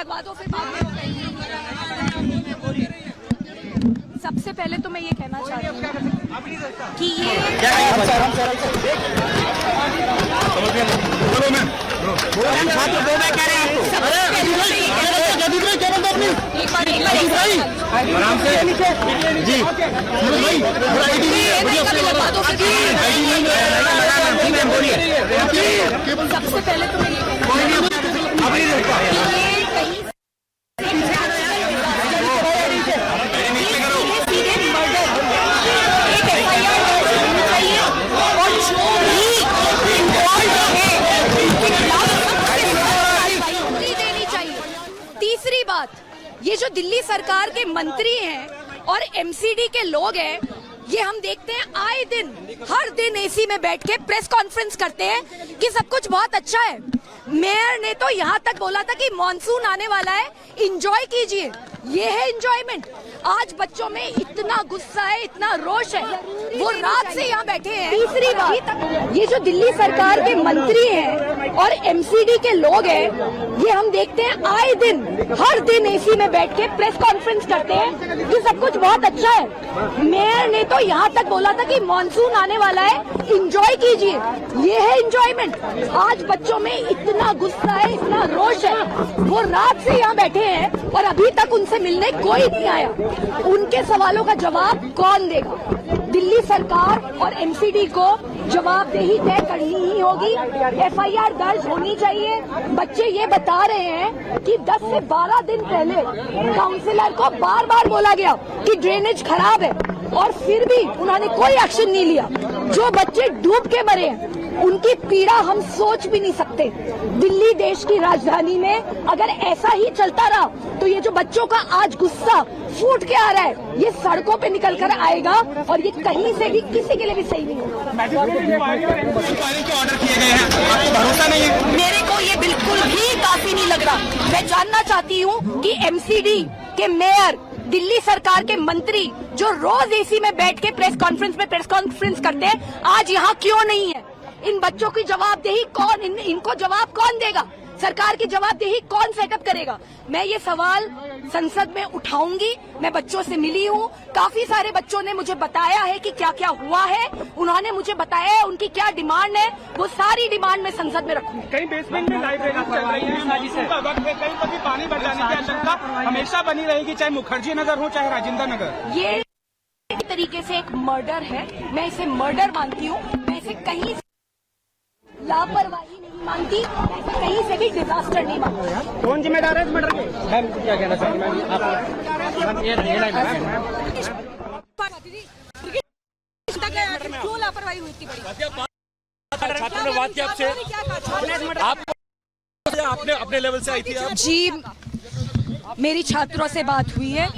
लगवा दो फिर बाद में। सबसे पहले तो मैं ये कहना चाहती हूँ कि ये सबसे पहले तो मैं ये तीसरी बात, ये जो दिल्ली सरकार के मंत्री हैं और एमसीडी के लोग हैं, ये हम देखते हैं आए दिन हर दिन एसी में बैठ के प्रेस कॉन्फ्रेंस करते हैं कि सब कुछ बहुत अच्छा है। मेयर ने तो यहाँ तक बोला था कि मॉनसून आने वाला है, एंजॉय कीजिए। ये है एंजॉयमेंट। आज बच्चों में इतना गुस्सा है, इतना रोष है, वो रात से यहाँ बैठे हैं। तीसरी बात, ये जो दिल्ली सरकार के मंत्री हैं और एमसीडी के लोग हैं, ये हम देखते हैं आए दिन हर दिन एसी में बैठ के प्रेस कॉन्फ्रेंस करते हैं कि सब कुछ बहुत अच्छा है। मेयर ने तो यहाँ तक बोला था कि मॉनसून आने वाला है, एंजॉय कीजिए। ये है एंजॉयमेंट। आज बच्चों में इतना गुस्सा है, इतना रोष है, वो रात से यहाँ बैठे हैं और अभी तक उनसे मिलने कोई नहीं आया। उनके सवालों का जवाब कौन देगा? दिल्ली सरकार और एमसीडी को जवाबदेही तय करनी ही होगी। एफआईआर दर्ज होनी चाहिए। बच्चे ये बता रहे हैं कि 10 से 12 दिन पहले काउंसिलर को बार बार बोला गया कि ड्रेनेज खराब है और फिर भी उन्होंने कोई एक्शन नहीं लिया। जो बच्चे डूब के मरे हैं, उनकी पीड़ा हम सोच भी नहीं सकते। दिल्ली देश की राजधानी में अगर ऐसा ही चलता रहा तो ये जो बच्चों का आज गुस्सा फूट के आ रहा है, ये सड़कों पे निकल कर आएगा और ये कहीं से भी किसी के लिए भी सही नहीं होगा। ऑर्डर किए गए हैं, आपको भरोसा नहीं है? मेरे को ये बिल्कुल भी काफी नहीं लग रहा। मैं जानना चाहती हूँ कि एमसीडी के मेयर, दिल्ली सरकार के मंत्री जो रोज एसी में बैठ के प्रेस कॉन्फ्रेंस करते हैं, आज यहाँ क्यों नहीं है? इन बच्चों की जवाबदेही कौन, इनको जवाब कौन देगा? सरकार की जवाबदेही कौन सेटअप करेगा? मैं ये सवाल संसद में उठाऊंगी। मैं बच्चों से मिली हूँ, काफी सारे बच्चों ने मुझे बताया है कि क्या क्या हुआ है। उन्होंने मुझे बताया है उनकी क्या डिमांड है, वो सारी डिमांड मैं संसद में रखूंगी। कहीं बेसमेंट में लाइब्रेरी चल रही है, का वक्त है, कहीं कभी पानी बढ़ जाने की आशंका हमेशा बनी रहेगी, चाहे मुखर्जी नगर हो चाहे राजेंद्र नगर। ये एक तरीके से एक मर्डर है, मैं इसे मर्डर मानती हूँ। मैं इसे कहीं लापरवाही नहीं मानती, कहीं से भी डिजास्टर नहीं मानती। कौन जिम्मेदार है इस मर्डर के? मैम क्या कहना चाहती हैं? क्यों लापरवाही हुई इतनी बड़ी? छात्रों ने बात की आपसे, आपने अपने लेवल से आई थी आप? जी, मेरी छात्रों से बात हुई है।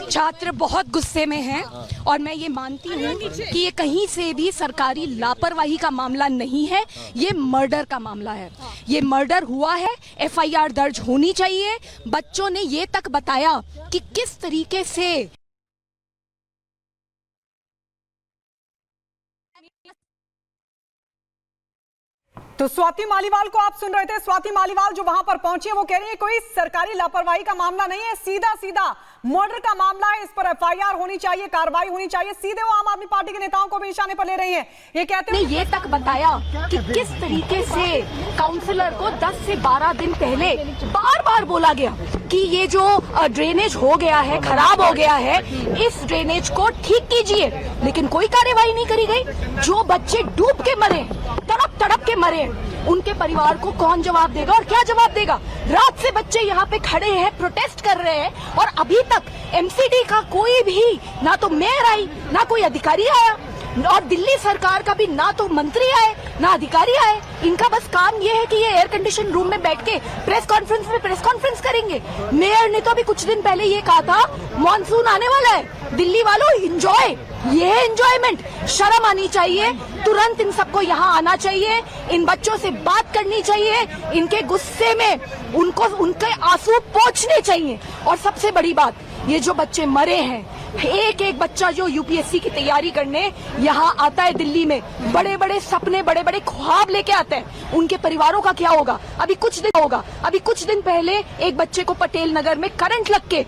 छात्र बहुत गुस्से में हैं और मैं ये मानती हूँ कि ये कहीं से भी सरकारी लापरवाही का मामला नहीं है, ये मर्डर का मामला है। ये मर्डर हुआ है, एफआईआर दर्ज होनी चाहिए। बच्चों ने ये तक बताया कि किस तरीके से तो स्वाति मालीवाल को आप सुन रहे थे। स्वाति मालीवाल जो वहां पर पहुंची है, वो कह रही है कोई सरकारी लापरवाही का मामला नहीं है, सीधा सीधा मर्डर का मामला है। इस पर एफआईआर होनी चाहिए, कार्रवाई होनी चाहिए। सीधे वो आम आदमी पार्टी के नेताओं को भी निशाने पर ले रही है। ये कहते हैं ये तक बताया कि किस तरीके से काउंसलर को 10 से 12 दिन पहले बार बार बोला गया कि ये जो ड्रेनेज हो गया है, खराब हो गया है, इस ड्रेनेज को ठीक कीजिए, लेकिन कोई कार्यवाही नहीं करी गई। जो बच्चे डूब के मरे, तड़प के मरे, उनके परिवार को कौन जवाब देगा और क्या जवाब देगा? रात से बच्चे यहाँ पे खड़े हैं, प्रोटेस्ट कर रहे हैं और अभी तक एमसीडी का कोई भी, ना तो मेयर आई, ना कोई अधिकारी आया, और दिल्ली सरकार का भी ना तो मंत्री आए ना अधिकारी आए। इनका बस काम ये है कि ये एयर कंडीशन रूम में बैठ के प्रेस कॉन्फ्रेंस करेंगे। मेयर ने तो अभी कुछ दिन पहले ये कहा था मॉनसून आने वाला है, दिल्ली वालों एंजॉय। ये है एंजॉयमेंट। शर्म आनी चाहिए, तुरंत इन सबको यहाँ आना चाहिए, इन बच्चों से बात करनी चाहिए, इनके गुस्से में उनको उनके आंसू पोंछने चाहिए। और सबसे बड़ी बात, ये जो बच्चे मरे हैं, एक एक बच्चा जो यूपीएससी की तैयारी करने यहाँ आता है दिल्ली में, बड़े बड़े सपने, बड़े बड़े ख्वाब लेके आता है, उनके परिवारों का क्या होगा? अभी कुछ दिन पहले एक बच्चे को पटेल नगर में करंट लग के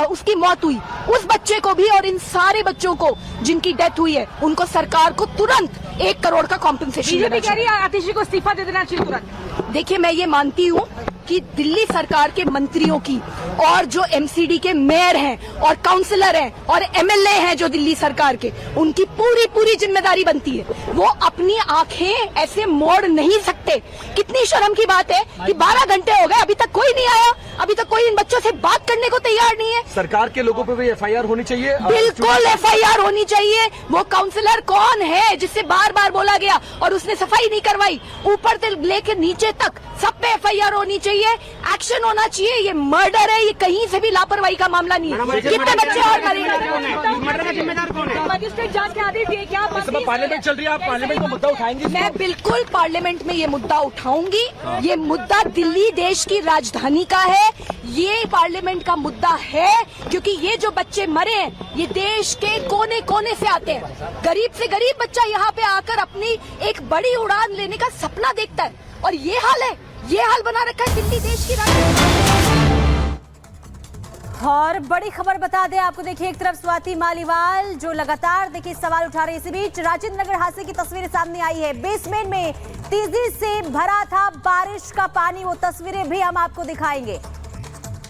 उसकी मौत हुई। उस बच्चे को भी और इन सारे बच्चों को जिनकी डेथ हुई है, उनको सरकार को तुरंत 1 करोड़ का कॉम्पेंसेशन देना चाहिए। कह रही है आतिशी को इस्तीफा दे देना चाहिए तुरंत। देखिए, मैं ये मानती हूँ कि दिल्ली सरकार के मंत्रियों की और जो एमसीडी के मेयर हैं और काउंसलर हैं और एमएलए हैं जो दिल्ली सरकार के, उनकी पूरी जिम्मेदारी बनती है। वो अपनी आंखें ऐसे मोड़ नहीं सकते। कितनी शर्म की बात है कि 12 घंटे हो गए, अभी तक कोई नहीं आया, अभी तक कोई इन बच्चों से बात करने को तैयार नहीं है। सरकार के लोगों पे भी एफआईआर होनी चाहिए। बिल्कुल एफआईआर होनी चाहिए। वो काउंसलर कौन है जिससे बार बार बोला गया और उसने सफाई नहीं करवाई? ऊपर से लेकर नीचे तक सब पे एफआईआर होनी चाहिए, एक्शन होना चाहिए। ये मर्डर है, ये कहीं से भी लापरवाही का मामला नहीं है। कितने बच्चे और मरेंगे? मजिस्ट्रेट जांच के आदेश दिए क्या? पार्लियामेंट चल रही है, आप पार्लियामेंट में मुद्दा उठाएंगे? मैं बिल्कुल पार्लियामेंट में ये मुद्दा उठाऊंगी। ये मुद्दा दिल्ली देश की राजधानी का है, ये पार्लियामेंट का मुद्दा है, क्योंकि ये जो बच्चे मरे हैं ये देश के कोने कोने से आते हैं। गरीब से गरीब बच्चा यहाँ पे आकर अपनी एक बड़ी उड़ान लेने का सपना देखता है और ये हाल है, ये हाल बना रखा है दिल्ली देश की राजधानी। और बड़ी खबर बता दें आपको, देखिए एक तरफ स्वाति मालीवाल जो लगातार देखिए सवाल उठा रही है, इसी बीच राजेंद्र नगर हादसे की तस्वीरें सामने आई है। बेसमेंट में तेजी से भरा था बारिश का पानी, वो तस्वीरें भी हम आपको दिखाएंगे।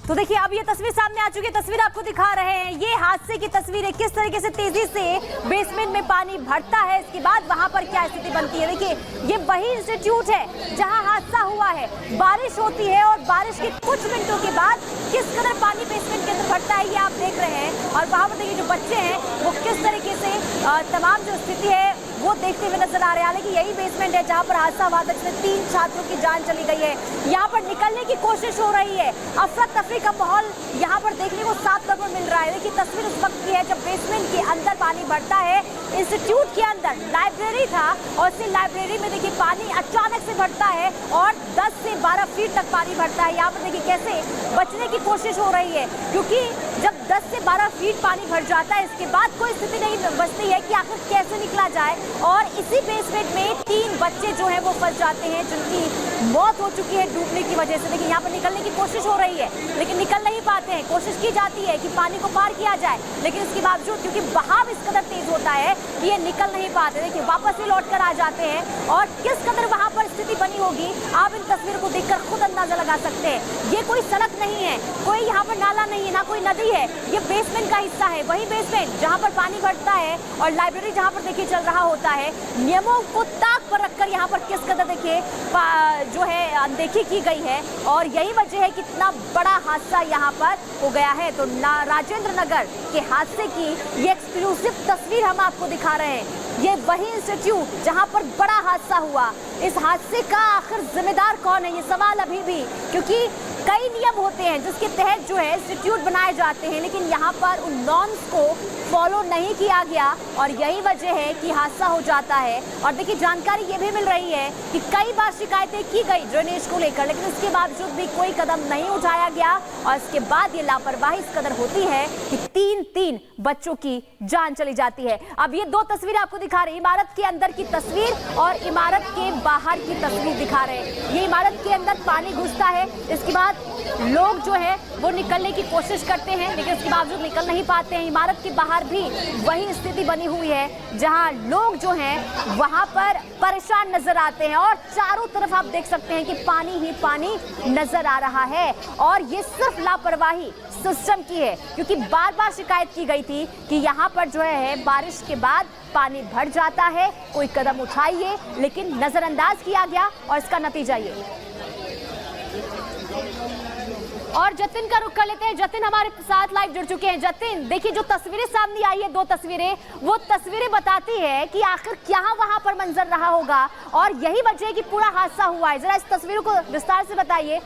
तो देखिए अब ये तस्वीर सामने आ चुकी है, तस्वीर आपको दिखा रहे हैं। ये हादसे की तस्वीर है, किस तरीके से तेजी से बेसमेंट में पानी भरता है, इसके बाद वहां पर क्या स्थिति बनती है। देखिए ये वही इंस्टीट्यूट है जहां हादसा हुआ है। बारिश होती है और बारिश के कुछ मिनटों के बाद किस कदर पानी बेसमेंट के अंदर भरता है ये आप देख रहे हैं। और वहां पर देखिए जो बच्चे हैं वो किस तरीके से तमाम जो स्थिति है वो देखते हुए नजर आ रहे हैं। हालांकि यही बेसमेंट है जहां पर हादसा हुआ था, जिसमें 3 छात्रों की जान चली गई है। यहाँ पर निकलने की कोशिश हो रही है, अफरा तफरी का माहौल यहाँ पर देखने को साफ तौर पर मिल रहा है। देखिए तस्वीर उस वक्त की है जब बेसमेंट के अंदर पानी भरता है। इंस्टीट्यूट के अंदर लाइब्रेरी था और इस लाइब्रेरी में देखिए पानी अचानक से भरता है और 10 से 12 फीट तक पानी भरता है। यहाँ पर देखिए कैसे बचने की कोशिश हो रही है, क्योंकि जब 10 से 12 फीट पानी भर जाता है इसके बाद कोई स्थिति नहीं बचती है कि आखिर कैसे निकला जाए। और इसी बेसमेंट में 3 बच्चे जो हैं वो फंस जाते हैं, जिनकी मौत हो चुकी है डूबने की वजह से। देखिए यहाँ पर निकलने की कोशिश हो रही है लेकिन निकल नहीं पाते हैं। कोशिश की जाती है कि पानी को पार किया जाए, लेकिन इसके बावजूद क्योंकि बहाव इस कदर तेज होता है कि ये निकल नहीं पाते। देखिए वापस ही लौट कर आ जाते हैं और किस कदर वहां पर स्थिति बनी होगी आप इन तस्वीरों को देखकर खुद अंदाजा लगा सकते हैं। ये कोई सड़क नहीं है, कोई यहाँ पर नाला नहीं है, ना कोई नदी है, ये बेसमेंट का हिस्सा है। वही बेसमेंट जहाँ पर पानी भरता है और लाइब्रेरी जहाँ पर देखिए चल रहा होता है। नियमों को ताक पर रखकर यहाँ पर किस कदर देखिए जो है अनदेखी की गई है और यही वजह है कि इतना बड़ा हादसा यहाँ पर हो गया है। तो राजेंद्र नगर के हादसे की ये एक्सक्लूसिव तस्वीर हम आपको दिखा रहे हैं। ये वही इंस्टीट्यूट जहाँ पर बड़ा हादसा हुआ। इस हादसे का आखिर जिम्मेदार कौन है, ये सवाल अभी भी, क्योंकि कई नियम होते हैं जिसके तहत जो है इंस्टीट्यूट बनाए जाते हैं, लेकिन यहाँ पर उन नॉर्म्स को फॉलो नहीं किया गया और यही वजह है कि हादसा हो जाता है। और देखिए जानकारी ये भी मिल रही है कि कई बार शिकायतें की गई ड्रेनेज को लेकर, लेकिन इसके बावजूद भी कोई कदम नहीं उठाया गया और इसके बाद ये लापरवाही इस कदर होती है कि 3 बच्चों की जान चली जाती है। अब ये 2 तस्वीर आपको दिखा रहे हैं, इमारत के अंदर की तस्वीर और इमारत के बाहर की तस्वीर दिखा रहे हैं। ये इमारत के अंदर पानी घुसता है, इसके बाद लोग जो है वो निकलने की कोशिश करते हैं लेकिन इसके बावजूद निकल नहीं पाते हैं। इमारत के बाहर भी वही स्थिति बनी हुई है जहां लोग जो हैं वहां पर परेशान नजर आते हैं और चारों तरफ आप देख सकते हैं कि पानी ही पानी नजर आ रहा है। और ये सिर्फ लापरवाही सिस्टम की है, क्योंकि बार बार शिकायत की गई थी कि यहाँ पर जो है बारिश के बाद पानी भर जाता है, कोई कदम उठाइए, लेकिन नजरअंदाज किया गया और इसका नतीजा ये। और जतिन का रुख कर लेते हैं। जतिन हमारे साथ लाइव जुड़ चुके हैं। जतिन देखिए जो तस्वीरें सामने आई है, 2 तस्वीरें, वो तस्वीरें बताती है कि आखिर क्या वहां पर मंजर रहा होगा और यही वजह है कि पूरा हादसा हुआ है। जरा इस तस्वीरों को विस्तार से बताइए